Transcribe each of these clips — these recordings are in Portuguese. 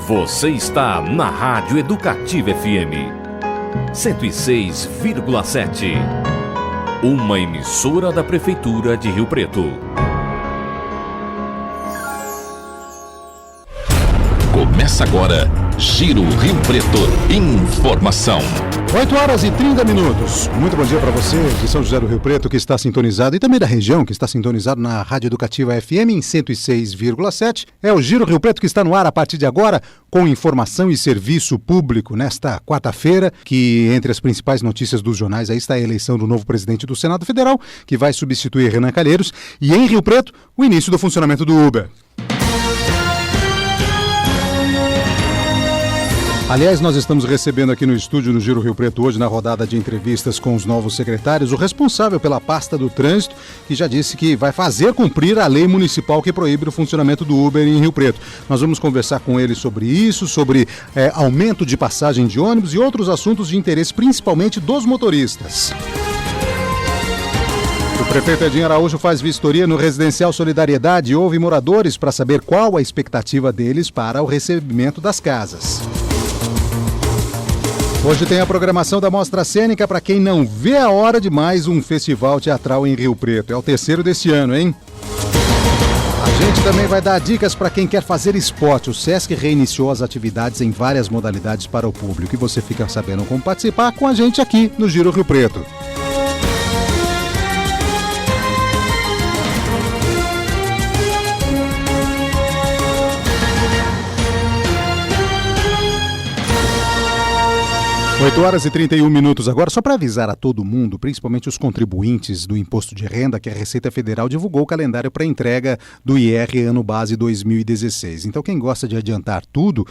Você está na Rádio Educativa FM 106,7. Uma emissora da Prefeitura de Rio Preto. Começa agora, Giro Rio Preto. Informação. 8h30. Muito bom dia para você de São José do Rio Preto, que está sintonizado, e também da região, que está sintonizado na Rádio Educativa FM em 106,7. É o Giro Rio Preto que está no ar a partir de agora, com informação e serviço público nesta quarta-feira, que entre as principais notícias dos jornais aí está a eleição do novo presidente do Senado Federal, que vai substituir Renan Calheiros, e em Rio Preto, o início do funcionamento do Uber. Aliás, nós estamos recebendo aqui no estúdio no Giro Rio Preto hoje, na rodada de entrevistas com os novos secretários, o responsável pela pasta do trânsito, que já disse que vai fazer cumprir a lei municipal que proíbe o funcionamento do Uber em Rio Preto. Nós vamos conversar com ele sobre isso, sobre aumento de passagem de ônibus e outros assuntos de interesse, principalmente dos motoristas. O prefeito Edinho Araújo faz vistoria no Residencial Solidariedade e ouve moradores para saber qual a expectativa deles para o recebimento das casas. Hoje tem a programação da Mostra Cênica para quem não vê a hora de mais um festival teatral em Rio Preto. É o terceiro desse ano, hein? A gente também vai dar dicas para quem quer fazer esporte. O Sesc reiniciou as atividades em várias modalidades para o público e você fica sabendo como participar com a gente aqui no Giro Rio Preto. Oito horas e 31 minutos agora, só para avisar a todo mundo, principalmente os contribuintes do Imposto de Renda, que a Receita Federal divulgou o calendário para entrega do IR ano base 2016. Então quem gosta de adiantar tudo,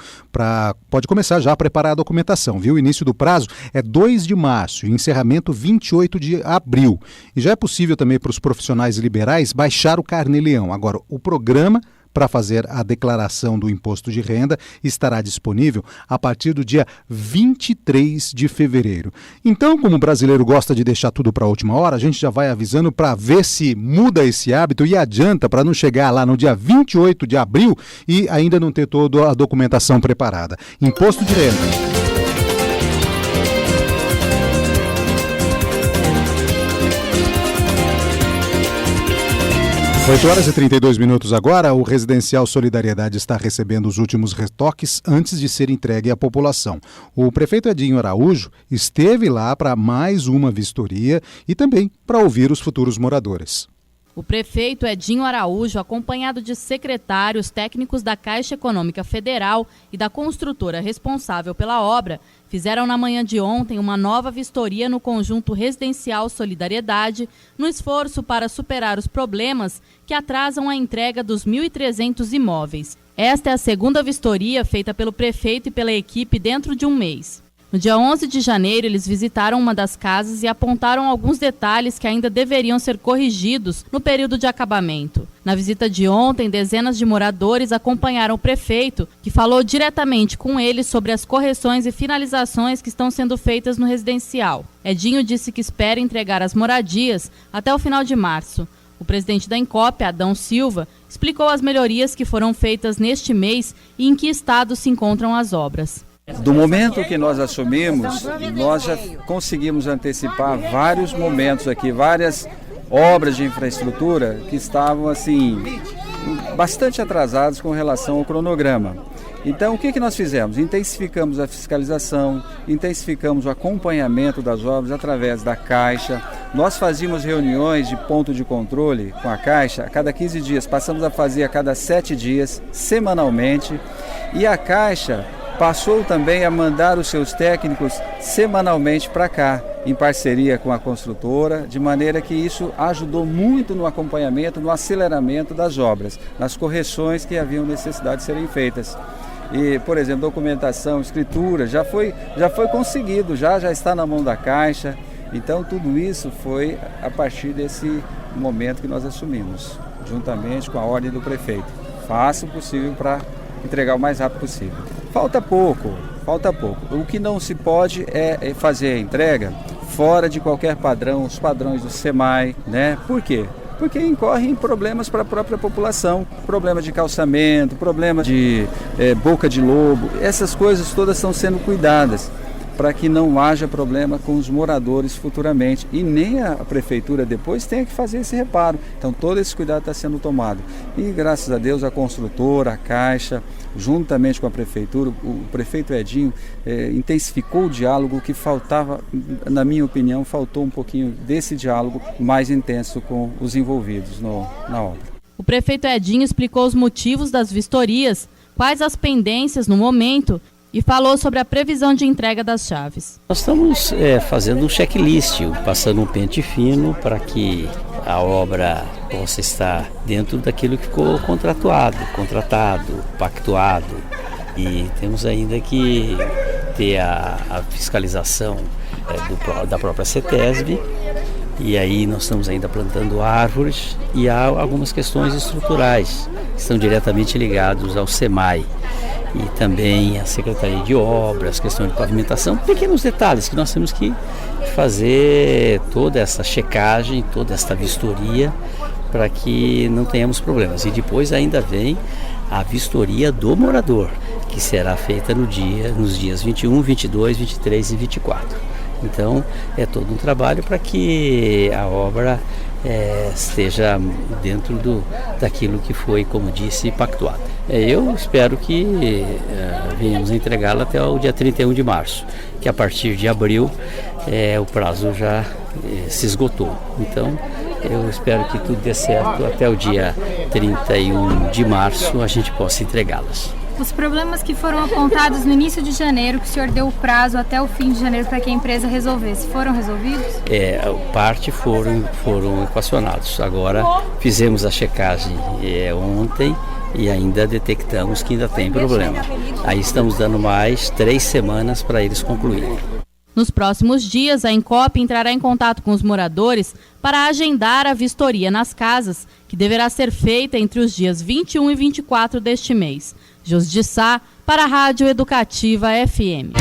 pode começar já a preparar a documentação, viu? O início do prazo é 2 de março e encerramento 28 de abril. E já é possível também para os profissionais liberais baixar o Carnê-Leão. Agora, o programa para fazer a declaração do imposto de renda estará disponível a partir do dia 23 de fevereiro. Então, como o brasileiro gosta de deixar tudo para a última hora, a gente já vai avisando para ver se muda esse hábito e adianta para não chegar lá no dia 28 de abril e ainda não ter toda a documentação preparada. Imposto de renda. 8h32 agora, o Residencial Solidariedade está recebendo os últimos retoques antes de ser entregue à população. O prefeito Edinho Araújo esteve lá para mais uma vistoria e também para ouvir os futuros moradores. O prefeito Edinho Araújo, acompanhado de secretários técnicos da Caixa Econômica Federal e da construtora responsável pela obra, fizeram na manhã de ontem uma nova vistoria no conjunto residencial Solidariedade, no esforço para superar os problemas que atrasam a entrega dos 1.300 imóveis. Esta é a segunda vistoria feita pelo prefeito e pela equipe dentro de um mês. No dia 11 de janeiro, eles visitaram uma das casas e apontaram alguns detalhes que ainda deveriam ser corrigidos no período de acabamento. Na visita de ontem, dezenas de moradores acompanharam o prefeito, que falou diretamente com eles sobre as correções e finalizações que estão sendo feitas no residencial. Edinho disse que espera entregar as moradias até o final de março. O presidente da Incop, Adão Silva, explicou as melhorias que foram feitas neste mês e em que estado se encontram as obras. Do momento que nós assumimos, nós já conseguimos antecipar vários momentos aqui, várias obras de infraestrutura que estavam assim bastante atrasadas com relação ao cronograma. Então, o que nós fizemos? Intensificamos a fiscalização, intensificamos o acompanhamento das obras através da Caixa. Nós fazíamos reuniões de ponto de controle com a Caixa a cada 15 dias, passamos a fazer a cada 7 dias, semanalmente, e a Caixa passou também a mandar os seus técnicos semanalmente para cá, em parceria com a construtora, de maneira que isso ajudou muito no acompanhamento, no aceleramento das obras, nas correções que haviam necessidade de serem feitas. E, por exemplo, documentação, escritura, já foi conseguido, já está na mão da Caixa. Então, tudo isso foi a partir desse momento que nós assumimos, juntamente com a ordem do prefeito. Faça o possível para entregar o mais rápido possível. Falta pouco. O que não se pode é fazer a entrega fora de qualquer padrão, os padrões do SEMAI, né? Por quê? porque incorre em problemas para a própria população, problema de calçamento, problema de boca de lobo, essas coisas todas estão sendo cuidadas para que não haja problema com os moradores futuramente e nem a prefeitura depois tenha que fazer esse reparo. Então todo esse cuidado está sendo tomado e graças a Deus a construtora, a Caixa, juntamente com a prefeitura, o prefeito Edinho intensificou o diálogo que faltava, na minha opinião, faltou um pouquinho desse diálogo mais intenso com os envolvidos na obra. O prefeito Edinho explicou os motivos das vistorias, quais as pendências no momento e falou sobre a previsão de entrega das chaves. Nós estamos fazendo um checklist, passando um pente fino para que a obra possa estar dentro daquilo que ficou contratado, pactuado. E temos ainda que ter a fiscalização da própria CETESB. E aí nós estamos ainda plantando árvores e há algumas questões estruturais que estão diretamente ligados ao SEMAI. E também a Secretaria de Obras, questão de pavimentação, pequenos detalhes que nós temos que fazer toda essa checagem, toda esta vistoria para que não tenhamos problemas. E depois ainda vem a vistoria do morador, que será feita nos dias 21, 22, 23 e 24. Então é todo um trabalho para que a obra esteja dentro daquilo que foi, como disse, pactuado. Eu espero que venhamos a entregá-la até o dia 31 de março, que a partir de abril o prazo já se esgotou. Então eu espero que tudo dê certo até o dia 31 de março a gente possa entregá-las. Os problemas que foram apontados no início de janeiro, que o senhor deu o prazo até o fim de janeiro para que a empresa resolvesse, foram resolvidos? Parte foram equacionados. Agora fizemos a checagem ontem e ainda detectamos que ainda tem problema. Aí estamos dando mais 3 semanas para eles concluírem. Nos próximos dias, a Encop entrará em contato com os moradores para agendar a vistoria nas casas, que deverá ser feita entre os dias 21 e 24 deste mês. Josdi Sá, para a Rádio Educativa FM.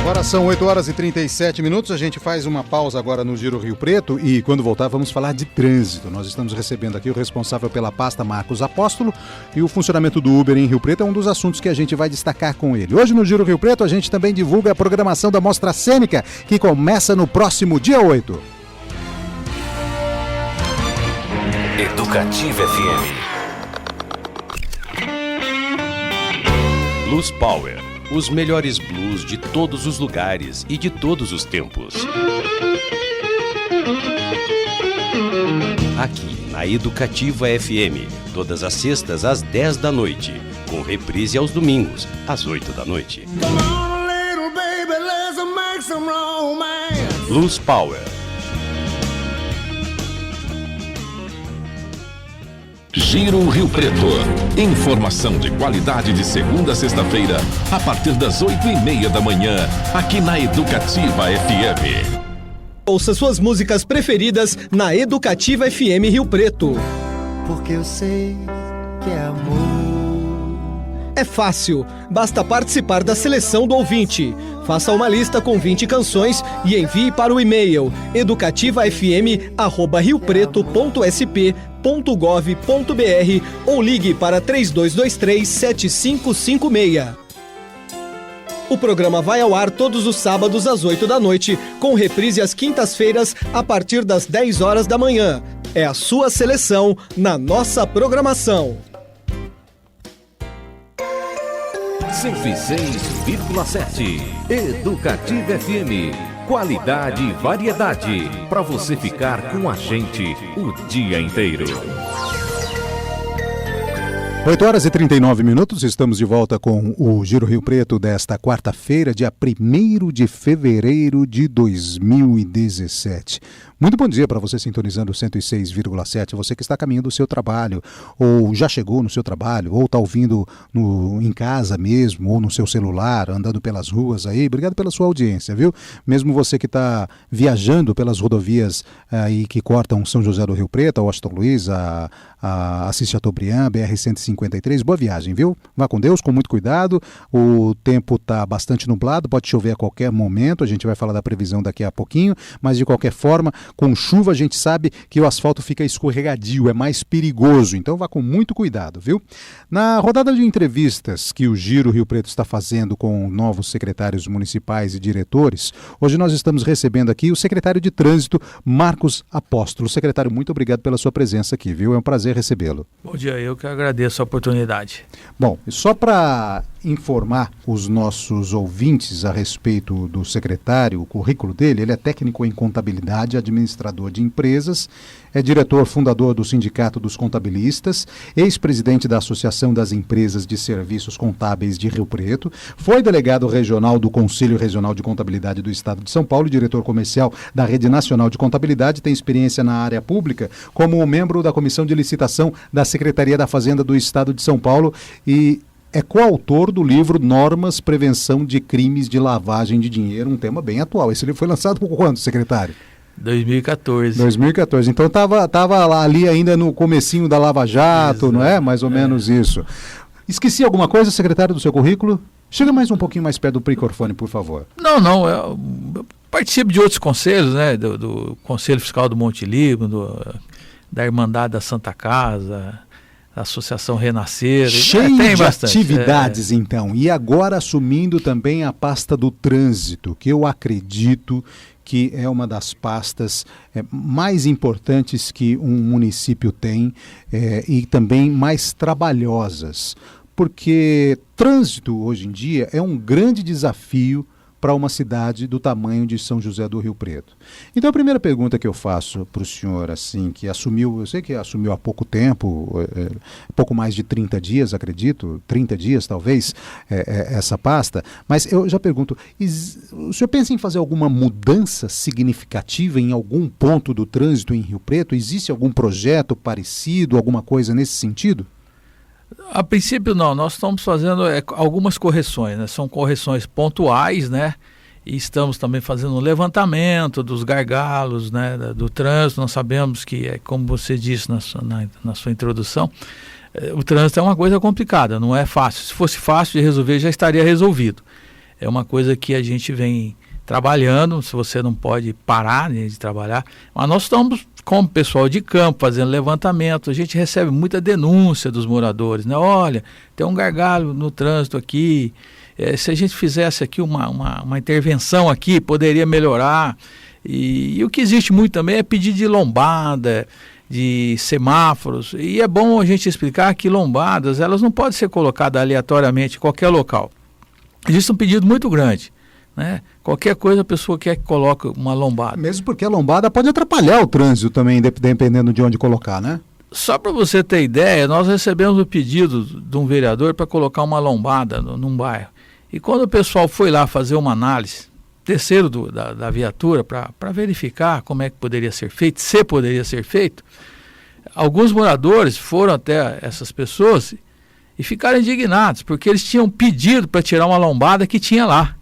Agora são 8 horas e 37 minutos, a gente faz uma pausa agora no Giro Rio Preto e quando voltar vamos falar de trânsito. Nós estamos recebendo aqui o responsável pela pasta, Marcos Apóstolo, e o funcionamento do Uber em Rio Preto é um dos assuntos que a gente vai destacar com ele. Hoje no Giro Rio Preto a gente também divulga a programação da Mostra Cênica, que começa no próximo dia 8. Educativa FM. Blues Power. Os melhores blues de todos os lugares e de todos os tempos. Aqui na Educativa FM, todas as sextas às 10 da noite, com reprise aos domingos, às 8 da noite. Blues Power. Giro Rio Preto. Informação de qualidade de segunda a sexta-feira, a partir das 8h30 da manhã, aqui na Educativa FM. Ouça suas músicas preferidas na Educativa FM Rio Preto. Porque eu sei que é amor. É fácil, basta participar da seleção do ouvinte. Faça uma lista com 20 canções e envie para o e-mail educativafm@riopreto.sp.gov.br ou ligue para 3223-7556. O programa vai ao ar todos os sábados às 8 da noite, com reprise às quintas-feiras a partir das 10 horas da manhã. É a sua seleção na nossa programação. 106,7 Educativa FM. Qualidade e variedade para você ficar com a gente o dia inteiro. 8 horas e 39 minutos, estamos de volta com o Giro Rio Preto desta quarta-feira, dia 1º de fevereiro de 2017. Muito bom dia para você sintonizando o 106,7, você que está caminhando o seu trabalho, ou já chegou no seu trabalho, ou está ouvindo em casa mesmo, ou no seu celular, andando pelas ruas aí. Obrigado pela sua audiência, viu? Mesmo você que está viajando pelas rodovias aí que cortam São José do Rio Preto, Washington Luiz, a Assis Chateaubriand, BR-153, boa viagem, viu? Vá com Deus, com muito cuidado, o tempo está bastante nublado, pode chover a qualquer momento, a gente vai falar da previsão daqui a pouquinho, mas de qualquer forma, Com chuva a gente sabe que o asfalto fica escorregadio, é mais perigoso, então vá com muito cuidado, viu? Na rodada de entrevistas que o Giro Rio Preto está fazendo com novos secretários municipais e diretores, hoje nós estamos recebendo aqui o secretário de Trânsito, Marcos Apóstolo. Secretário, muito obrigado pela sua presença aqui, viu? É um prazer recebê-lo. Bom dia, eu que agradeço a oportunidade. Bom, só para informar os nossos ouvintes a respeito do secretário, o currículo dele, ele é técnico em contabilidade, administrador de empresas, é diretor fundador do Sindicato dos Contabilistas, ex-presidente da Associação das Empresas de Serviços Contábeis de Rio Preto, foi delegado regional do Conselho Regional de Contabilidade do Estado de São Paulo, diretor comercial da Rede Nacional de Contabilidade, tem experiência na área pública como membro da Comissão de Licitação da Secretaria da Fazenda do Estado de São Paulo e é coautor do livro Normas Prevenção de Crimes de Lavagem de Dinheiro, um tema bem atual. Esse livro foi lançado por quando, secretário? 2014. 2014. Então estava lá ali ainda no comecinho da Lava Jato, exato, não é? Mais ou menos isso. Esqueci alguma coisa, secretário, do seu currículo? Chega mais um pouquinho mais perto do microfone, por favor. Não, eu participo de outros conselhos, né? Do Conselho Fiscal do Monte Líbano, da Irmandade da Santa Casa, da Associação Renascer. Cheio tem de bastante atividades, então. E agora assumindo também a pasta do trânsito, que eu acredito que é uma das pastas mais importantes que um município tem e também mais trabalhosas. Porque trânsito, hoje em dia, é um grande desafio para uma cidade do tamanho de São José do Rio Preto. Então a primeira pergunta que eu faço para o senhor, assim, que assumiu, eu sei que assumiu há pouco tempo, pouco mais de 30 dias, acredito, 30 dias talvez, essa pasta, mas eu já pergunto, o senhor pensa em fazer alguma mudança significativa em algum ponto do trânsito em Rio Preto? Existe algum projeto parecido, alguma coisa nesse sentido? A princípio não, nós estamos fazendo algumas correções, né? São correções pontuais, né? E estamos também fazendo um levantamento dos gargalos, né? Do trânsito. Nós sabemos que, como você disse na sua introdução, o trânsito é uma coisa complicada, não é fácil. Se fosse fácil de resolver, já estaria resolvido. É uma coisa que a gente vem trabalhando, se você não pode parar, né, de trabalhar, mas nós estamos como pessoal de campo fazendo levantamento, a gente recebe muita denúncia dos moradores, né? Olha, tem um gargalo no trânsito aqui, se a gente fizesse aqui uma intervenção aqui, poderia melhorar, e o que existe muito também é pedido de lombada, de semáforos, e é bom a gente explicar que lombadas, elas não podem ser colocadas aleatoriamente em qualquer local. Existe um pedido muito grande, né? Qualquer coisa a pessoa quer que coloque uma lombada. Mesmo porque a lombada pode atrapalhar o trânsito também, dependendo de onde colocar, né? Só para você ter ideia, nós recebemos o pedido de um vereador para colocar uma lombada num bairro. E quando o pessoal foi lá fazer uma análise, terceiro da viatura, para verificar como é que poderia ser feito, se poderia ser feito, alguns moradores foram até essas pessoas e ficaram indignados, porque eles tinham pedido para tirar uma lombada que tinha lá.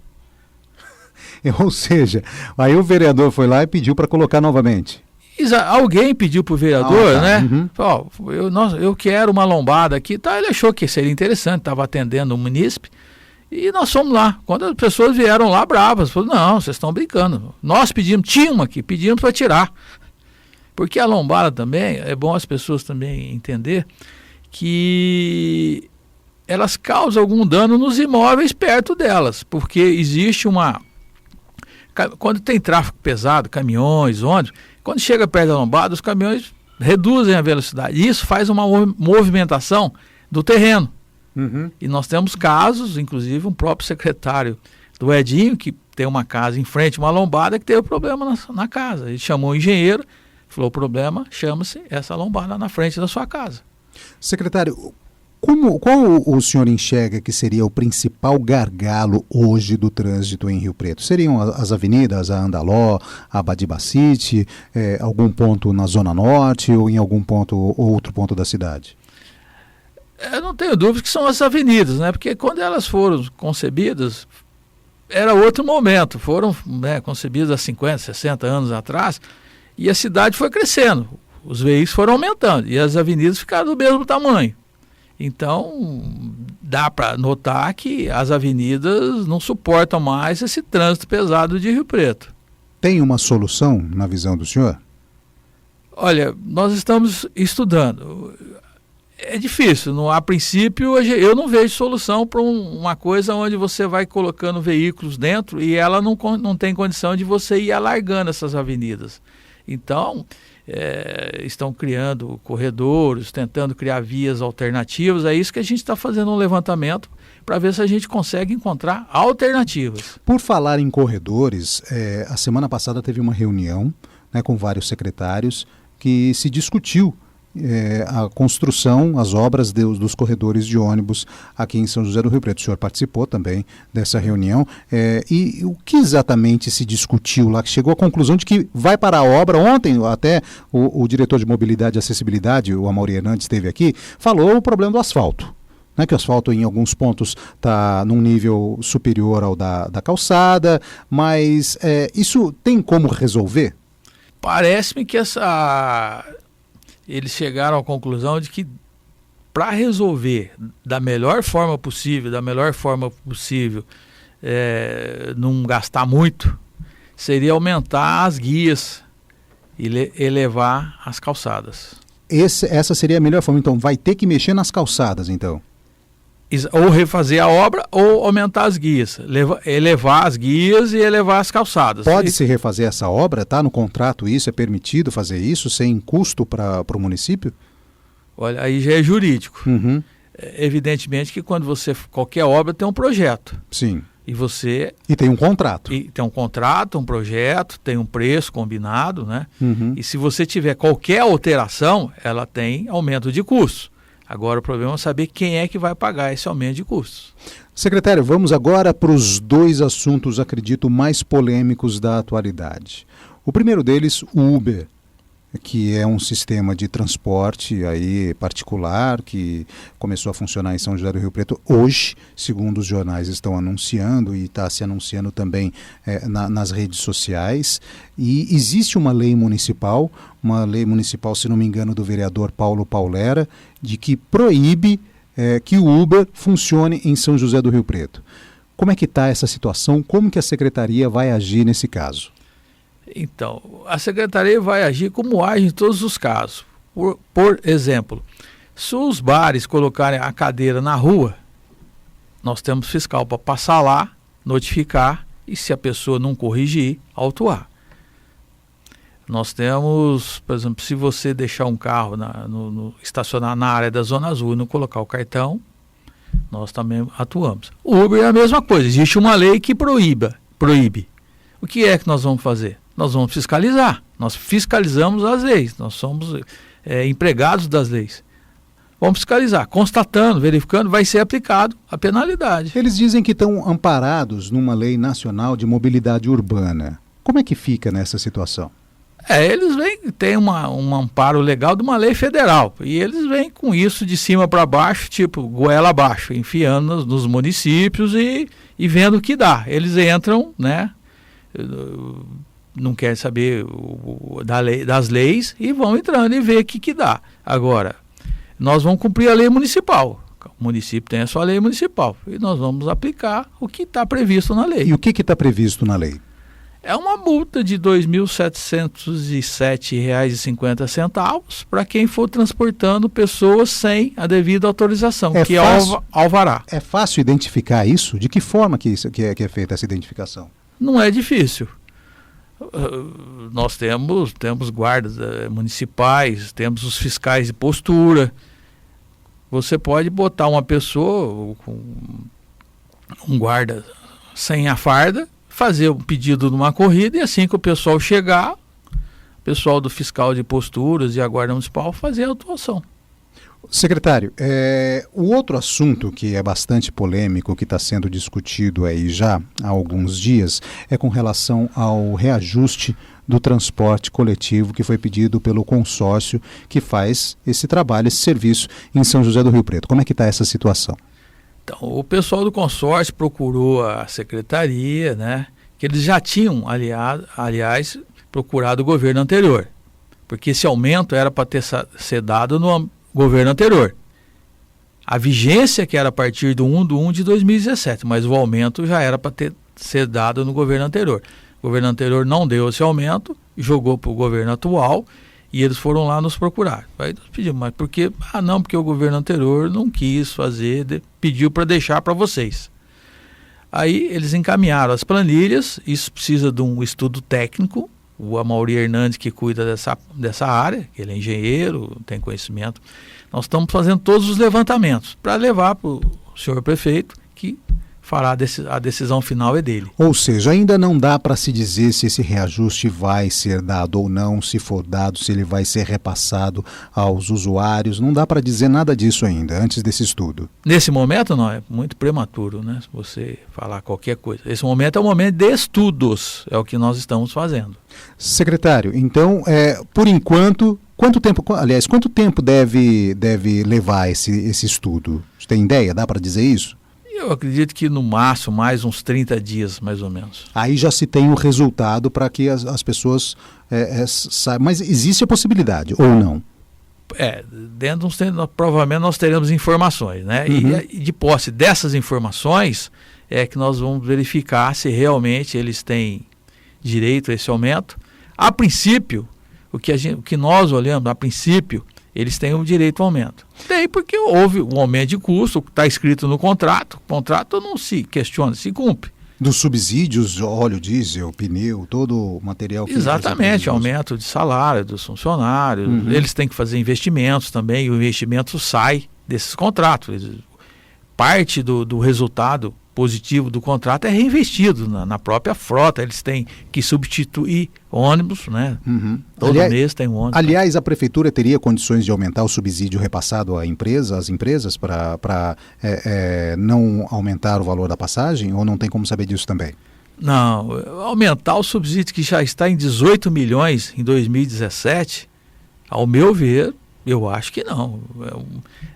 Ou seja, aí o vereador foi lá e pediu para colocar novamente. Alguém pediu para o vereador, tá, né? Uhum. Eu quero uma lombada aqui. Tá, ele achou que seria interessante, estava atendendo o munícipe. E nós fomos lá. Quando as pessoas vieram lá bravas, falaram, não, vocês estão brincando. Nós pedimos, tinha uma aqui, pedimos para tirar. Porque a lombada também, é bom as pessoas também entender que elas causam algum dano nos imóveis perto delas. Porque existe quando tem tráfego pesado, caminhões, ônibus, quando chega perto da lombada, os caminhões reduzem a velocidade. E isso faz uma movimentação do terreno. Uhum. E nós temos casos, inclusive um próprio secretário do Edinho, que tem uma casa em frente a uma lombada, que teve problema na casa. Ele chamou o engenheiro, falou, o problema chama-se essa lombada na frente da sua casa. Secretário, qual o senhor enxerga que seria o principal gargalo hoje do trânsito em Rio Preto? Seriam as avenidas, a Andaló, a Badibacite, algum ponto na Zona Norte ou em algum outro ponto da cidade? Eu não tenho dúvida que são as avenidas, né? Porque quando elas foram concebidas, era outro momento. Foram, né, concebidas há 50, 60 anos atrás e a cidade foi crescendo. Os veículos foram aumentando e as avenidas ficaram do mesmo tamanho. Então, dá para notar que as avenidas não suportam mais esse trânsito pesado de Rio Preto. Tem uma solução na visão do senhor? Olha, nós estamos estudando. É difícil, a princípio eu não vejo solução para uma coisa onde você vai colocando veículos dentro e ela não tem condição de você ir alargando essas avenidas. Então, estão criando corredores, tentando criar vias alternativas, é isso que a gente está fazendo um levantamento para ver se a gente consegue encontrar alternativas. Por falar em corredores, a semana passada teve uma reunião, né, com vários secretários que se discutiu a construção, as obras dos corredores de ônibus aqui em São José do Rio Preto. O senhor participou também dessa reunião. E o que exatamente se discutiu lá, que chegou à conclusão de que vai parar a obra? Ontem até o diretor de Mobilidade e Acessibilidade, o Amaury Hernandes, esteve aqui, falou o problema do asfalto. Né, que o asfalto em alguns pontos está num nível superior ao da calçada, mas isso tem como resolver? Parece-me que eles chegaram à conclusão de que para resolver da melhor forma possível, não gastar muito, seria aumentar as guias e elevar as calçadas. Essa seria a melhor forma, então vai ter que mexer nas calçadas, então? Ou refazer a obra ou aumentar as guias, elevar as guias e elevar as calçadas. Pode-se refazer essa obra? Está no contrato isso? É permitido fazer isso sem custo para o município? Olha, aí já é jurídico. Uhum. Evidentemente que qualquer obra tem um projeto. Sim. E tem um contrato. E tem um contrato, um projeto, tem um preço combinado, né? Uhum. E se você tiver qualquer alteração, ela tem aumento de custo. Agora o problema é saber quem é que vai pagar esse aumento de custos. Secretário, vamos agora para os dois assuntos, acredito, mais polêmicos da atualidade. O primeiro deles, o Uber, que é um sistema de transporte aí particular que começou a funcionar em São José do Rio Preto hoje, segundo os jornais estão anunciando e está se anunciando também nas redes sociais. E existe uma lei municipal, se não me engano, do vereador Paulo Paulera, de que proíbe que o Uber funcione em São José do Rio Preto. Como é que está essa situação? Como que a secretaria vai agir nesse caso? Então, a secretaria vai agir como age em todos os casos. Por exemplo, se os bares colocarem a cadeira na rua, nós temos fiscal para passar lá, notificar e, se a pessoa não corrigir, autuar. Nós temos, por exemplo, se você deixar um carro estacionar na área da Zona Azul e não colocar o cartão, nós também atuamos. O Uber é a mesma coisa, existe uma lei que proíbe. O que é que nós vamos fazer? Nós vamos fiscalizar, nós fiscalizamos as leis, nós somos empregados das leis. Vamos fiscalizar, constatando, verificando, vai ser aplicado a penalidade. Eles dizem que estão amparados numa lei nacional de mobilidade urbana. Como é que fica nessa situação? Eles têm um amparo legal de uma lei federal, e eles vêm com isso de cima para baixo, tipo goela abaixo, enfiando nos municípios e vendo o que dá. Eles entram, né? Não querem saber das leis e vão entrando e ver o que dá. Agora, nós vamos cumprir a lei municipal. O município tem a sua lei municipal e nós vamos aplicar o que está previsto na lei. E o que está previsto na lei? É uma multa de R$ 2.707,50 para quem for transportando pessoas sem a devida autorização, é alvará. É fácil identificar isso? De que forma que é feita essa identificação? Não é difícil. Nós temos guardas municipais, temos os fiscais de postura. Você pode botar uma pessoa com um guarda sem a farda, fazer um pedido numa corrida e assim que o pessoal chegar, o pessoal do fiscal de posturas e a guarda municipal fazer a autuação. Secretário, o outro assunto que é bastante polêmico, que está sendo discutido aí já há alguns dias, é com relação ao reajuste do transporte coletivo que foi pedido pelo consórcio que faz esse trabalho, esse serviço em São José do Rio Preto. Como é que está essa situação? Então, o pessoal do consórcio procurou a secretaria, né, que eles já tinham, aliás, procurado o governo anterior, porque esse aumento era para ter ser dado no governo anterior. A vigência que era a partir do 1/1 de 2017, mas o aumento já era para ser dado no governo anterior. O governo anterior não deu esse aumento, jogou para o governo atual e eles foram lá nos procurar. Aí nós pedimos, mas por quê? Não, porque o governo anterior não quis fazer, pediu para deixar para vocês. Aí eles encaminharam as planilhas, isso precisa de um estudo técnico, o Amaury Hernandes que cuida dessa área, ele é engenheiro, tem conhecimento. Nós estamos fazendo todos os levantamentos para levar para o senhor prefeito, que fará a decisão final é dele. Ou seja, ainda não dá para se dizer se esse reajuste vai ser dado ou não, se for dado, se ele vai ser repassado aos usuários. Não dá para dizer nada disso ainda, antes desse estudo. Nesse momento não, é muito prematuro, né? Se você falar qualquer coisa. Esse momento é um momento de estudos, é o que nós estamos fazendo. Secretário, então, por enquanto, quanto tempo deve levar esse estudo? Você tem ideia? Dá para dizer isso? Eu acredito que no máximo mais uns 30 dias, mais ou menos. Aí já se tem o resultado para que as pessoas saibam. Mas existe a possibilidade, ou não? Dentro de uns tempos, provavelmente nós teremos informações, né? Uhum. E de posse dessas informações é que nós vamos verificar se realmente eles têm direito a esse aumento. A princípio, o que nós olhamos, a princípio, eles têm o direito ao aumento. Tem porque houve um aumento de custo, está escrito no contrato, o contrato não se questiona, se cumpre. Dos subsídios, óleo, diesel, pneu, todo o material que... Exatamente, aumento de salário dos funcionários, eles têm que fazer investimentos também, e o investimento sai desses contratos. Parte do resultado positivo do contrato é reinvestido na própria frota, eles têm que substituir ônibus, né? Todo mês tem um ônibus. Aliás, a prefeitura teria condições de aumentar o subsídio repassado às empresas para não aumentar o valor da passagem, ou não tem como saber disso também? Não, aumentar o subsídio que já está em 18 milhões em 2017, ao meu ver, eu acho que não.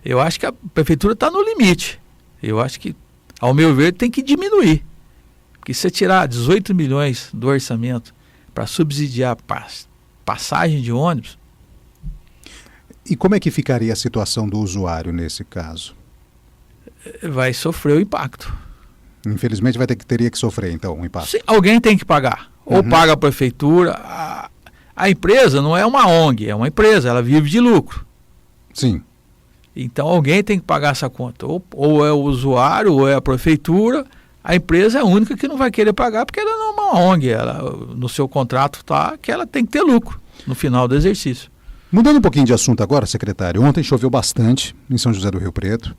Eu acho que a prefeitura está no limite. Eu acho que, ao meu ver, tem que diminuir. Porque se você tirar 18 milhões do orçamento para subsidiar passagem de ônibus... E como é que ficaria a situação do usuário nesse caso? Vai sofrer o impacto. Infelizmente teria que sofrer, então, um impacto. Sim, alguém tem que pagar. Ou paga a prefeitura. A empresa não é uma ONG, é uma empresa, ela vive de lucro. Sim. Então alguém tem que pagar essa conta. Ou é o usuário, ou é a prefeitura. A empresa é a única que não vai querer pagar, porque ela não é uma ONG. No seu contrato está que ela tem que ter lucro no final do exercício. Mudando um pouquinho de assunto agora, secretário, ontem choveu bastante em São José do Rio Preto.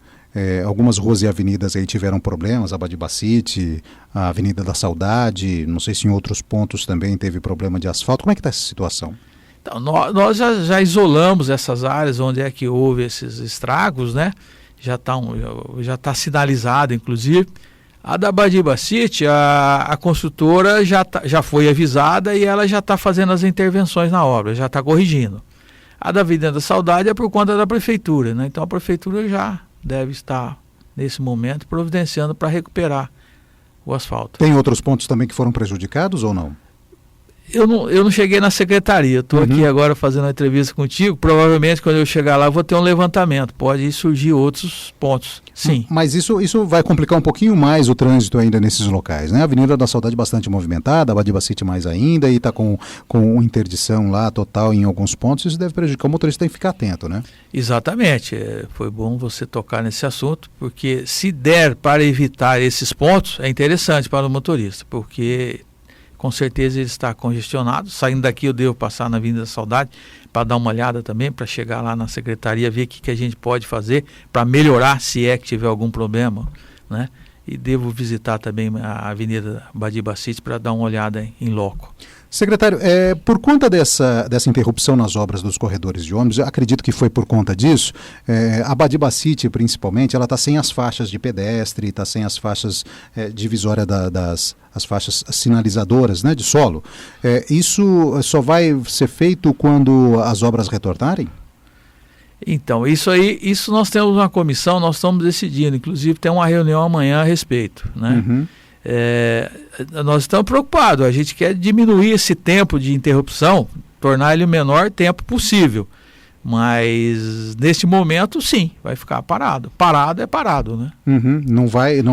Algumas ruas e avenidas aí tiveram problemas, a Badibacite, a Avenida da Saudade, não sei se em outros pontos também teve problema de asfalto. Como é que está essa situação? Então, nós já isolamos essas áreas onde é que houve esses estragos, né? Já está sinalizado, inclusive. A da Badibacite, a construtora já foi avisada e ela já está fazendo as intervenções na obra, já está corrigindo. A da Avenida da Saudade é por conta da prefeitura, né? Então a prefeitura já deve estar, nesse momento, providenciando para recuperar o asfalto. Tem outros pontos também que foram prejudicados ou não? Eu não cheguei na secretaria, estou aqui agora fazendo a entrevista contigo, provavelmente quando eu chegar lá vou ter um levantamento, pode surgir outros pontos, sim. Mas isso vai complicar um pouquinho mais o trânsito ainda nesses locais, né? A Avenida da Saudade bastante movimentada, a Badibacite mais ainda, e está com interdição lá total em alguns pontos, isso deve prejudicar, o motorista tem que ficar atento, né? Exatamente, foi bom você tocar nesse assunto, porque se der para evitar esses pontos, é interessante para o motorista, porque... Com certeza ele está congestionado. Saindo daqui eu devo passar na Avenida da Saudade para dar uma olhada também, para chegar lá na secretaria, ver o que a gente pode fazer para melhorar, se é que tiver algum problema, né? E devo visitar também a Avenida Badibacite para dar uma olhada em loco. Secretário, por conta dessa interrupção nas obras dos corredores de ônibus, eu acredito que foi por conta disso, a Badibacite principalmente, ela está sem as faixas de pedestre, está sem as faixas divisórias as faixas sinalizadoras, né, de solo. Isso só vai ser feito quando as obras retornarem? Então, isso nós temos uma comissão, nós estamos decidindo, inclusive tem uma reunião amanhã a respeito, né? Nós estamos preocupados, a gente quer diminuir esse tempo de interrupção, tornar ele o menor tempo possível, mas neste momento sim, vai ficar parado. Parado é parado, né? Não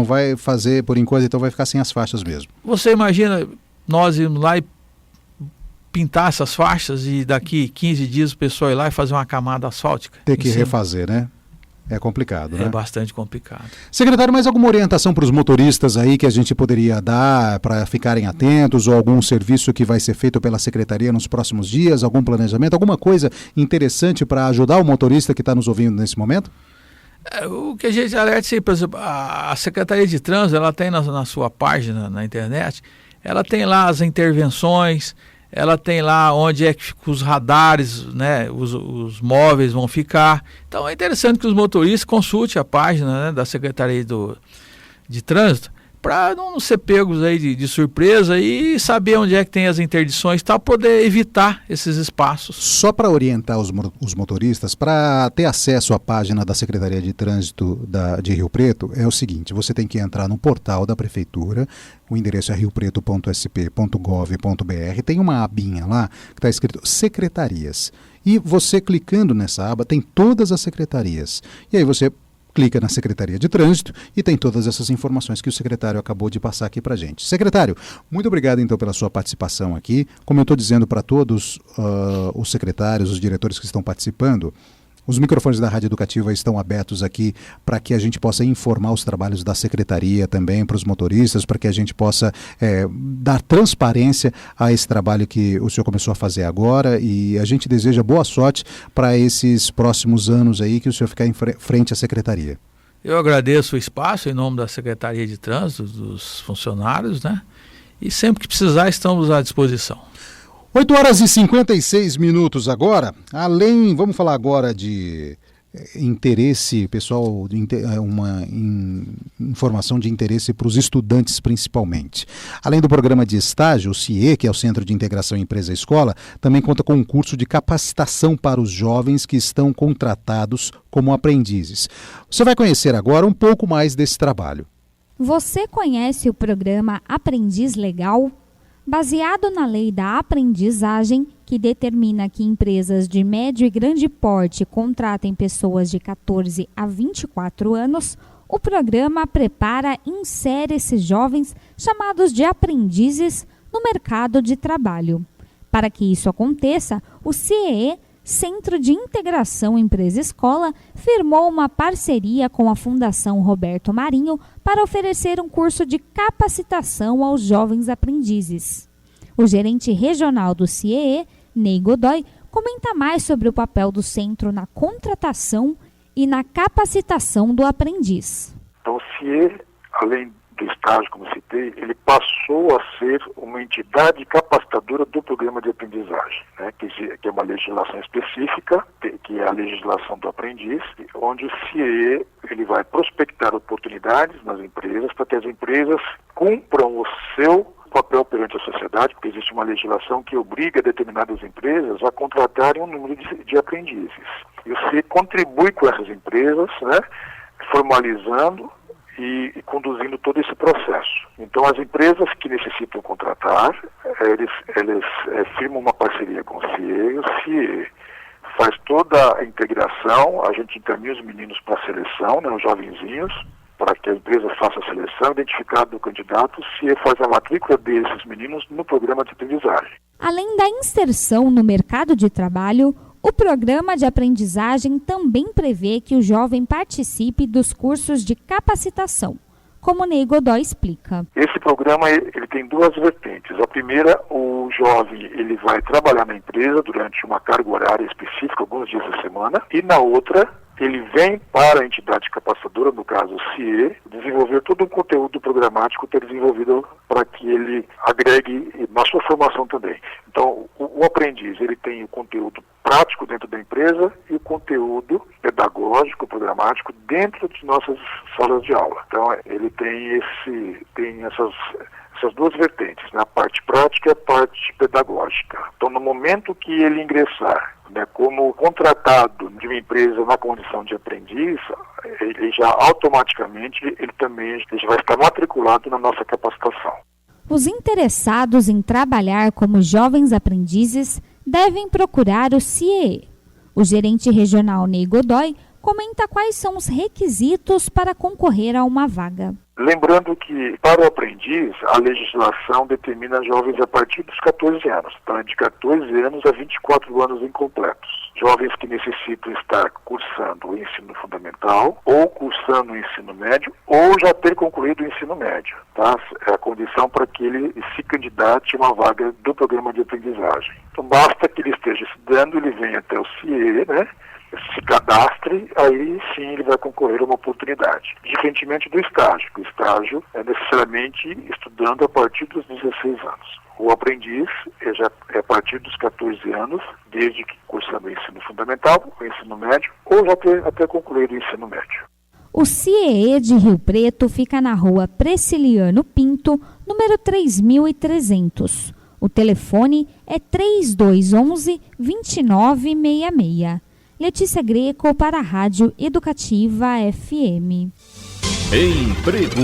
vai fazer por enquanto, então vai ficar sem as faixas mesmo. Você imagina, nós irmos lá e pintar essas faixas e daqui 15 dias o pessoal ir lá e fazer uma camada asfáltica. Ter que refazer, né? É complicado, né? É bastante complicado. Secretário, mais alguma orientação para os motoristas aí que a gente poderia dar para ficarem atentos, ou algum serviço que vai ser feito pela Secretaria nos próximos dias, algum planejamento, alguma coisa interessante para ajudar o motorista que está nos ouvindo nesse momento? O que a gente alerta, por exemplo, a Secretaria de Trânsito, ela tem na sua página na internet, ela tem lá as intervenções, ela tem lá onde é que os radares, né, os móveis vão ficar. Então é interessante que os motoristas consultem a página, né, da Secretaria de Trânsito, para não ser pegos aí de surpresa e saber onde é que tem as interdições, para poder evitar esses espaços. Só para orientar os motoristas, para ter acesso à página da Secretaria de Trânsito de Rio Preto, é o seguinte: você tem que entrar no portal da Prefeitura, o endereço é riopreto.sp.gov.br, tem uma abinha lá que está escrito Secretarias. E você clicando nessa aba tem todas as secretarias. E aí você clica na Secretaria de Trânsito e tem todas essas informações que o secretário acabou de passar aqui para a gente. Secretário, muito obrigado então pela sua participação aqui. Como eu estou dizendo para todos os secretários, os diretores que estão participando, os microfones da Rádio Educativa estão abertos aqui para que a gente possa informar os trabalhos da Secretaria também para os motoristas, para que a gente possa dar transparência a esse trabalho que o senhor começou a fazer agora, e a gente deseja boa sorte para esses próximos anos aí que o senhor ficar em frente à Secretaria. Eu agradeço o espaço em nome da Secretaria de Trânsito, dos funcionários, né? E sempre que precisar estamos à disposição. 8h56 agora. Vamos falar agora de interesse pessoal, uma informação de interesse para os estudantes principalmente. Além do programa de estágio, o CIE, que é o Centro de Integração Empresa-Escola, também conta com um curso de capacitação para os jovens que estão contratados como aprendizes. Você vai conhecer agora um pouco mais desse trabalho. Você conhece o programa Aprendiz Legal? Baseado na lei da aprendizagem, que determina que empresas de médio e grande porte contratem pessoas de 14 a 24 anos, o programa prepara e insere esses jovens, chamados de aprendizes, no mercado de trabalho. Para que isso aconteça, o CIE, Centro de Integração Empresa-Escola, firmou uma parceria com a Fundação Roberto Marinho para oferecer um curso de capacitação aos jovens aprendizes. O gerente regional do CIE, Ney Godoy, comenta mais sobre o papel do centro na contratação e na capacitação do aprendiz. Então, o CIE, além do estágio, como citei, ele passou a ser uma entidade capacitadora do programa de aprendizagem, né, que é uma legislação específica, que é a legislação do aprendiz, onde o CIE ele vai prospectar oportunidades nas empresas para que as empresas cumpram o seu papel perante a sociedade, porque existe uma legislação que obriga determinadas empresas a contratarem um número de aprendizes. E o CIE contribui com essas empresas, né, formalizando e conduzindo todo esse processo. Então, as empresas que necessitam contratar, eles firmam uma parceria com o CIE, o CIE faz toda a integração, a gente encaminha os meninos para a seleção, né, os jovenzinhos, para que a empresa faça a seleção, identificado o candidato, o CIE faz a matrícula desses meninos no programa de aprendizagem. Além da inserção no mercado de trabalho, o programa de aprendizagem também prevê que o jovem participe dos cursos de capacitação, como Ney Godoy explica. Esse programa ele tem duas vertentes. A primeira, o jovem ele vai trabalhar na empresa durante uma carga horária específica, alguns dias da semana, e na outra, ele vem para a entidade capacitadora, no caso o CIE, desenvolver todo um conteúdo programático que é desenvolvido para que ele agregue na sua formação também. Então, o aprendiz ele tem o conteúdo prático dentro da empresa e o conteúdo pedagógico, programático dentro de nossas salas de aula. Então, ele tem essas duas vertentes, né? A parte prática e a parte pedagógica. Então, no momento que ele ingressar, né, como contratado de uma empresa na condição de aprendiz, ele já automaticamente ele já vai estar matriculado na nossa capacitação. Os interessados em trabalhar como jovens aprendizes devem procurar o CIE. O gerente regional Ney Godoy comenta quais são os requisitos para concorrer a uma vaga. Lembrando que, para o aprendiz, a legislação determina jovens a partir dos 14 anos. Então, é de 14 anos a 24 anos incompletos. Jovens que necessitam estar cursando o ensino fundamental, ou cursando o ensino médio, ou já ter concluído o ensino médio. Tá? É a condição para que ele se candidate a uma vaga do programa de aprendizagem. Então, basta que ele esteja estudando, ele venha até o CIE, né? Se cadastre, aí sim ele vai concorrer a uma oportunidade. Diferentemente do estágio, que o estágio é necessariamente estudando a partir dos 16 anos. O aprendiz já é a partir dos 14 anos, desde que cursando o ensino fundamental, o ensino médio, ou já ter até concluído o ensino médio. O CIEE de Rio Preto fica na rua Preciliano Pinto, número 3300. O telefone é 3211-2966. Letícia Greco para a Rádio Educativa FM. Emprego.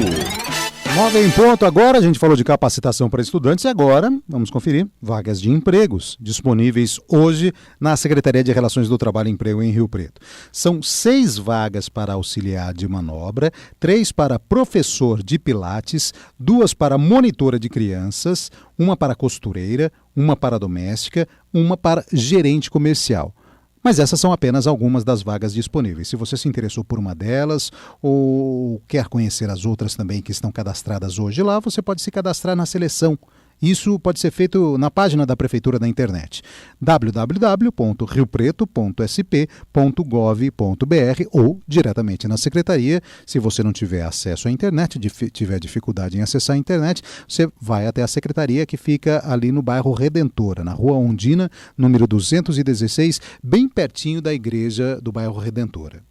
9 em ponto agora, a gente falou de capacitação para estudantes e agora vamos conferir vagas de empregos disponíveis hoje na Secretaria de Relações do Trabalho e Emprego em Rio Preto. São 6 vagas para auxiliar de manobra, 3 para professor de pilates, 2 para monitora de crianças, 1 para costureira, 1 para doméstica, 1 para gerente comercial. Mas essas são apenas algumas das vagas disponíveis. Se você se interessou por uma delas ou quer conhecer as outras também que estão cadastradas hoje lá, você pode se cadastrar na seleção. Isso pode ser feito na página da Prefeitura na internet, www.riopreto.sp.gov.br ou diretamente na Secretaria. Se você não tiver acesso à internet, tiver dificuldade em acessar a internet, você vai até a Secretaria que fica ali no bairro Redentora, na Rua Ondina, número 216, bem pertinho da igreja do bairro Redentora.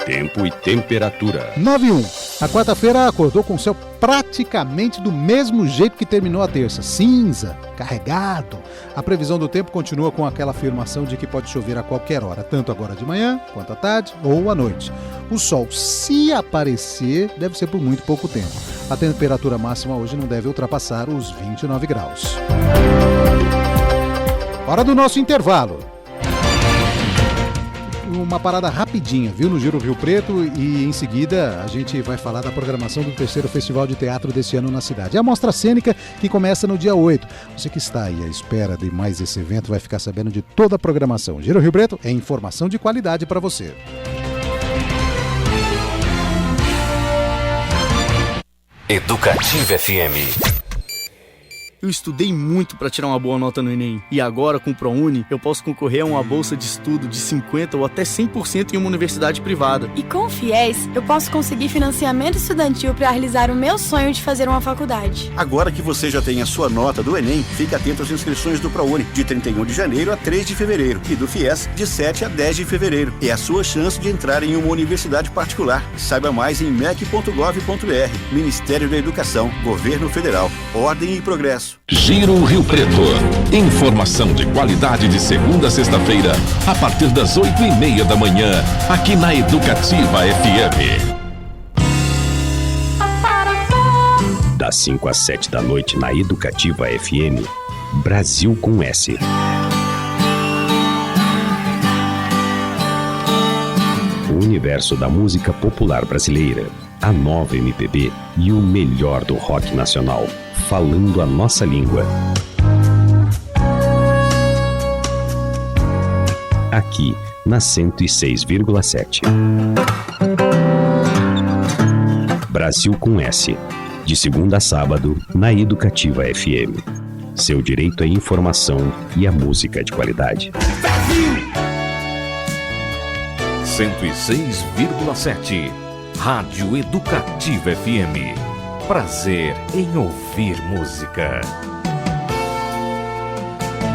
Tempo e temperatura. 9:01. A quarta-feira acordou com o céu praticamente do mesmo jeito que terminou a terça. Cinza, carregado. A previsão do tempo continua com aquela afirmação de que pode chover a qualquer hora, tanto agora de manhã, quanto à tarde ou à noite. O sol, se aparecer, deve ser por muito pouco tempo. A temperatura máxima hoje não deve ultrapassar os 29 graus. Hora do nosso intervalo. Uma parada rapidinha, viu, no Giro Rio Preto, e em seguida a gente vai falar da programação do 3º Festival de Teatro desse ano na cidade. É a Mostra Cênica que começa no dia 8. Você que está aí à espera de mais esse evento vai ficar sabendo de toda a programação. Giro Rio Preto é informação de qualidade para você. Educativa FM. Eu estudei muito para tirar uma boa nota no Enem. E agora, com o ProUni, eu posso concorrer a uma bolsa de estudo de 50% ou até 100% em uma universidade privada. E com o FIES, eu posso conseguir financiamento estudantil para realizar o meu sonho de fazer uma faculdade. Agora que você já tem a sua nota do Enem, fique atento às inscrições do ProUni, de 31 de janeiro a 3 de fevereiro. E do FIES, de 7 a 10 de fevereiro. É a sua chance de entrar em uma universidade particular. Saiba mais em mec.gov.br. Ministério da Educação, Governo Federal. Ordem e progresso. Giro Rio Preto. Informação de qualidade de segunda a sexta-feira, a partir das 8:30 da manhã, aqui na Educativa FM. Das 5 às 7 da noite na Educativa FM, Brasil com S. O universo da música popular brasileira, a nova MPB e o melhor do rock nacional, falando a nossa língua. Aqui na 106,7. Brasil com S. De segunda a sábado, na Educativa FM. Seu direito à informação e à música de qualidade. 106,7. Rádio Educativa FM. Prazer em ouvir música.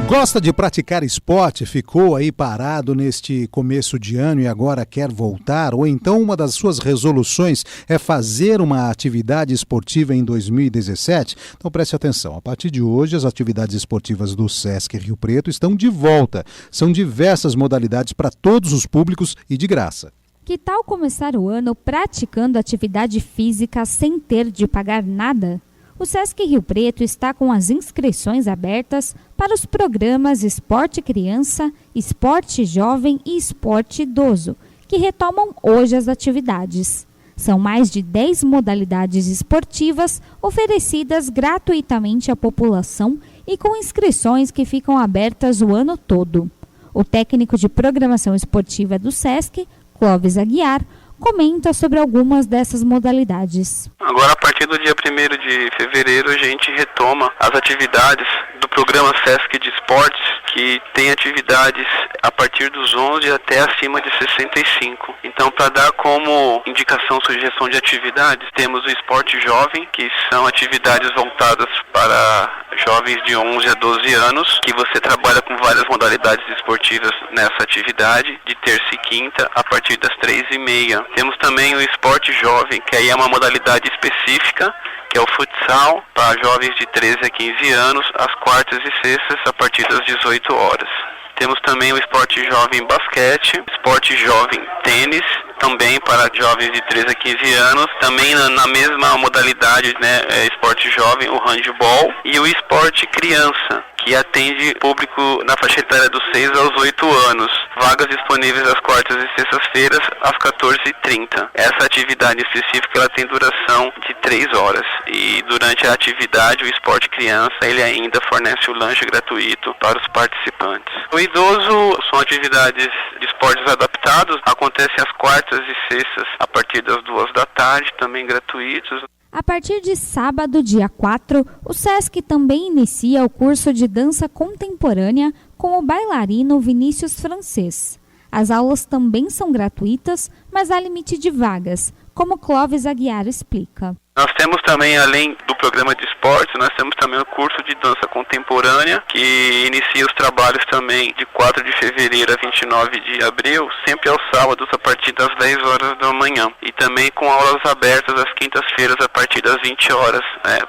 Gosta de praticar esporte? Ficou aí parado neste começo de ano e agora quer voltar? Ou então uma das suas resoluções é fazer uma atividade esportiva em 2017? Então preste atenção, a partir de hoje as atividades esportivas do Sesc Rio Preto estão de volta. São diversas modalidades para todos os públicos e de graça. Que tal começar o ano praticando atividade física sem ter de pagar nada? O Sesc Rio Preto está com as inscrições abertas para os programas Esporte Criança, Esporte Jovem e Esporte Idoso, que retomam hoje as atividades. São mais de 10 modalidades esportivas oferecidas gratuitamente à população e com inscrições que ficam abertas o ano todo. O técnico de programação esportiva do SESC, Clóvis Aguiar, comenta sobre algumas dessas modalidades. Agora, a partir do dia 1º de fevereiro, a gente retoma as atividades do programa SESC de Esportes, que tem atividades a partir dos 11 até acima de 65. Então, para dar como indicação, sugestão de atividades, temos o Esporte Jovem, que são atividades voltadas para jovens de 11 a 12 anos, que você trabalha com várias modalidades esportivas nessa atividade, de terça e quinta, a partir das 3h30. Temos também o Esporte Jovem, que aí é uma modalidade específica, que é o futsal, para jovens de 13 a 15 anos, às quartas e sextas, a partir das 18 horas. Temos também o Esporte Jovem Basquete, Esporte Jovem Tênis, também para jovens de 13 a 15 anos, também na mesma modalidade, né, Esporte Jovem, o handball, e o Esporte Criança, que atende público na faixa etária dos 6 aos 8 anos. Vagas disponíveis às quartas e sextas-feiras, às 14h30. Essa atividade específica ela tem duração de 3 horas. E durante a atividade, o Esporte Criança, ele ainda fornece o lanche gratuito para os participantes. O idoso são atividades de esportes adaptados, acontecem às quartas e sextas, a partir das 2 da tarde, também gratuitos. A partir de sábado, dia 4, o SESC também inicia o curso de dança contemporânea com o bailarino Vinícius Francês. As aulas também são gratuitas, mas há limite de vagas, como Clóvis Aguiar explica. Nós temos também, além do programa de esportes, nós temos também o curso de dança contemporânea, que inicia os trabalhos também de 4 de fevereiro a 29 de abril, sempre aos sábados a partir das 10 horas da manhã. E também com aulas abertas às quintas-feiras a partir das 20 horas,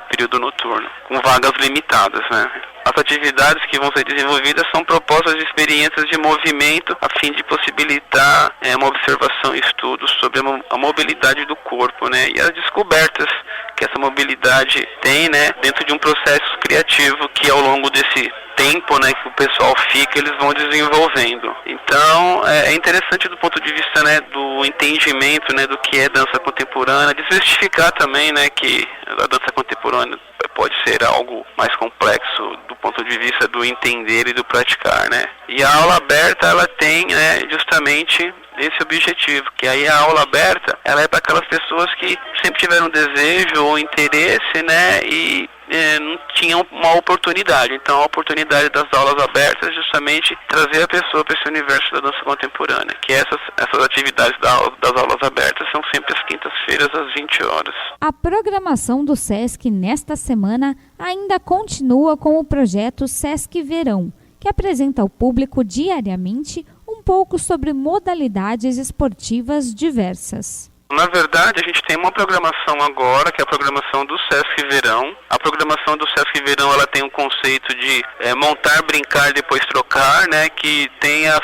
período noturno, com vagas limitadas, né? As atividades que vão ser desenvolvidas são propostas de experiências de movimento a fim de possibilitar uma observação e estudo sobre a mobilidade do corpo, né, e as descobertas que essa mobilidade tem, né, dentro de um processo criativo que ao longo desse tempo, né, que o pessoal fica, eles vão desenvolvendo. Então, é interessante do ponto de vista, né, do entendimento, né, do que é dança contemporânea, desmistificar também, né, que a dança contemporânea pode ser algo mais complexo do ponto de vista do entender e do praticar, né. E a aula aberta, ela tem, né, justamente esse objetivo, que aí a aula aberta, ela é para aquelas pessoas que sempre tiveram desejo ou interesse, né, e não tinham uma oportunidade. Então a oportunidade das aulas abertas é justamente trazer a pessoa para esse universo da dança contemporânea, que essas atividades das aulas abertas são sempre às quintas-feiras às 20 horas. A programação do SESC nesta semana ainda continua com o projeto SESC Verão, que apresenta ao público diariamente um pouco sobre modalidades esportivas diversas. Na verdade, a gente tem uma programação agora, que é a programação do SESC Verão. A programação do SESC Verão, ela tem um conceito de montar, brincar, depois trocar, né, que tem a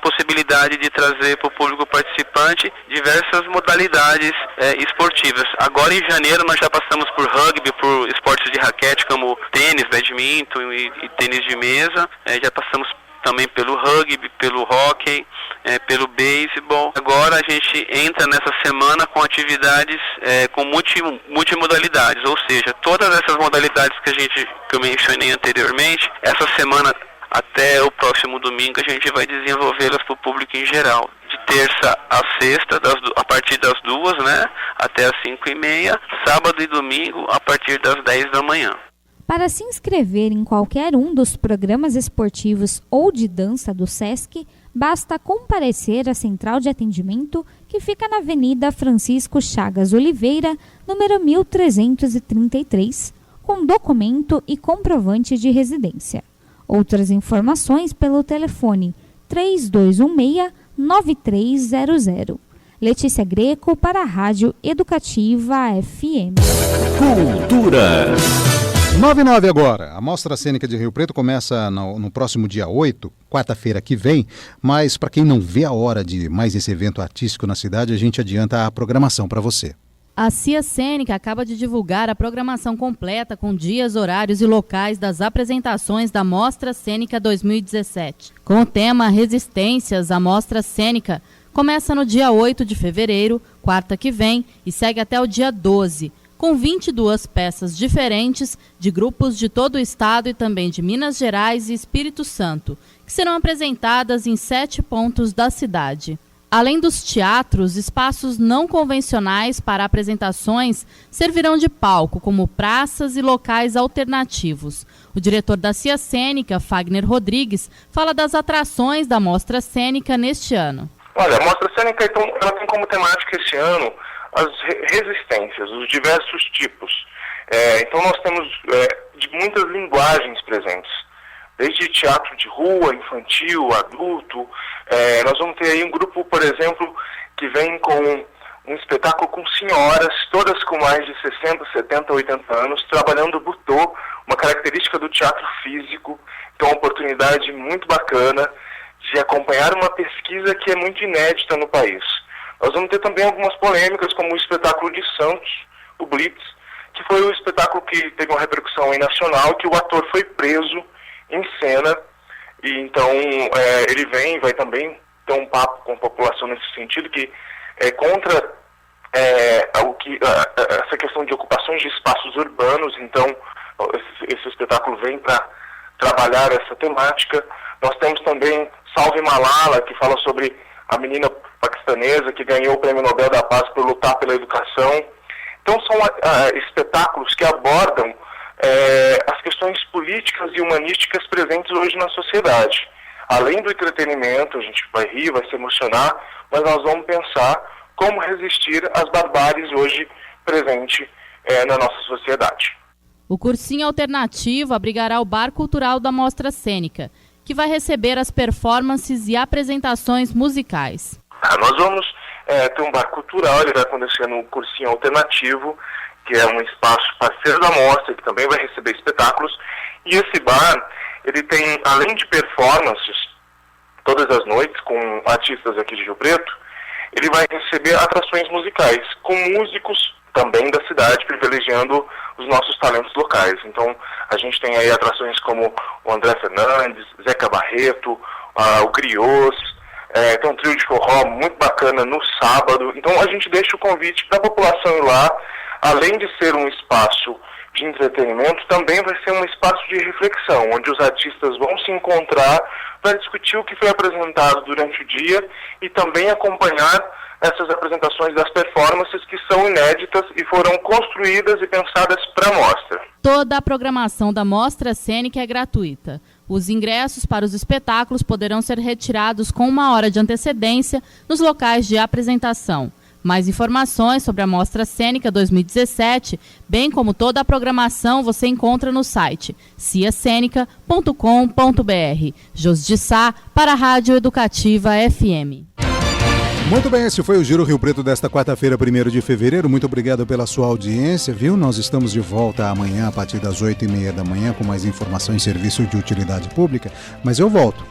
possibilidade de trazer para o público participante diversas modalidades esportivas. Agora, em janeiro, nós já passamos por rugby, por esportes de raquete, como tênis, badminton e tênis de mesa. Já passamos também pelo rugby, pelo hóquei, pelo beisebol. Agora a gente entra nessa semana com atividades com multimodalidades, ou seja, todas essas modalidades que eu mencionei anteriormente, essa semana até o próximo domingo a gente vai desenvolvê-las para o público em geral. De terça a sexta, a partir das 2, né, até as 5h30, sábado e domingo a partir das 10 da manhã. Para se inscrever em qualquer um dos programas esportivos ou de dança do SESC, basta comparecer à central de atendimento que fica na Avenida Francisco Chagas Oliveira, número 1333, com documento e comprovante de residência. Outras informações pelo telefone 3216-9300. Letícia Greco para a Rádio Educativa FM. Cultura. 9h09 agora. A Mostra Cênica de Rio Preto começa no próximo dia 8, quarta-feira que vem, mas para quem não vê a hora de mais esse evento artístico na cidade, a gente adianta a programação para você. A CIA Cênica acaba de divulgar a programação completa com dias, horários e locais das apresentações da Mostra Cênica 2017. Com o tema Resistências, a Mostra Cênica começa no dia 8 de fevereiro, quarta que vem, e segue até o dia 12, com 22 peças diferentes de grupos de todo o estado e também de Minas Gerais e Espírito Santo, que serão apresentadas em 7 pontos da cidade. Além dos teatros, espaços não convencionais para apresentações servirão de palco, como praças e locais alternativos. O diretor da CIA Cênica, Fagner Rodrigues, fala das atrações da Mostra Cênica neste ano. Olha, a Mostra Cênica então, ela tem como temática esse ano as resistências, os diversos tipos. Então nós temos de muitas linguagens presentes. Desde teatro de rua, infantil, adulto. Nós vamos ter aí um grupo, por exemplo, que vem com um espetáculo com senhoras, todas com mais de 60, 70, 80 anos, trabalhando o butô, uma característica do teatro físico. Então, uma oportunidade muito bacana de acompanhar uma pesquisa que é muito inédita no país. Nós vamos ter também algumas polêmicas, como o espetáculo de Santos, o Blitz, que foi o espetáculo que teve uma repercussão aí nacional, que o ator foi preso em cena, e então ele vai também ter um papo com a população nesse sentido, que é contra essa questão de ocupações de espaços urbanos. Então esse espetáculo vem para trabalhar essa temática. Nós temos também Salve Malala, que fala sobre a menina paquistanesa que ganhou o Prêmio Nobel da Paz por lutar pela educação. Então são espetáculos que abordam as questões políticas e humanísticas presentes hoje na sociedade. Além do entretenimento, a gente vai rir, vai se emocionar, mas nós vamos pensar como resistir às barbáries hoje presentes na nossa sociedade. O cursinho alternativo abrigará o Bar Cultural da Mostra Cênica, que vai receber as performances e apresentações musicais. Nós vamos ter um bar cultural, ele vai acontecer no cursinho alternativo, que é um espaço parceiro da mostra, que também vai receber espetáculos. E esse bar, ele tem, além de performances, todas as noites, com artistas aqui de Rio Preto, ele vai receber atrações musicais, com músicos também da cidade, privilegiando os nossos talentos locais. Então, a gente tem aí atrações como o André Fernandes, Zeca Barreto, o Griots, tem um trio de forró muito bacana no sábado. Então, a gente deixa o convite para a população ir lá. Além de ser um espaço de entretenimento, também vai ser um espaço de reflexão, onde os artistas vão se encontrar para discutir o que foi apresentado durante o dia e também acompanhar essas apresentações das performances que são inéditas e foram construídas e pensadas para a mostra. Toda a programação da Mostra Cênica é gratuita. Os ingressos para os espetáculos poderão ser retirados com 1 hora de antecedência nos locais de apresentação. Mais informações sobre a Mostra Cênica 2017, bem como toda a programação, você encontra no site ciacenica.com.br. Josi de Sá, para a Rádio Educativa FM. Muito bem, esse foi o Giro Rio Preto desta quarta-feira, 1º de fevereiro. Muito obrigado pela sua audiência, viu? Nós estamos de volta amanhã, a partir das 8h30 da manhã, com mais informação em serviço de utilidade pública. Mas eu volto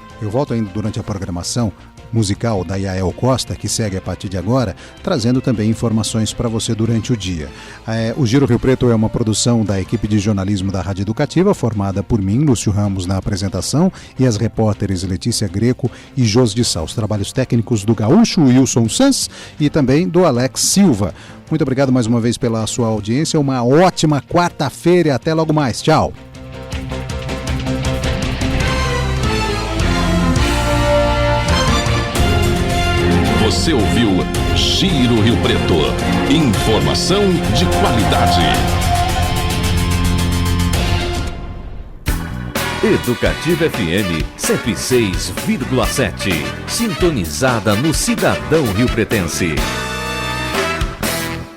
ainda durante a programação musical da Yael Costa, que segue a partir de agora, trazendo também informações para você durante o dia. O Giro Rio Preto é uma produção da equipe de jornalismo da Rádio Educativa, formada por mim, Lúcio Ramos, na apresentação, e as repórteres Letícia Greco e Josi de Sá. Os trabalhos técnicos do gaúcho Wilson Sanz e também do Alex Silva. Muito obrigado mais uma vez pela sua audiência. Uma ótima quarta-feira e até logo mais. Tchau! Você ouviu Giro Rio Preto. Informação de qualidade. Educativa FM 106,7. Sintonizada no cidadão riopretense.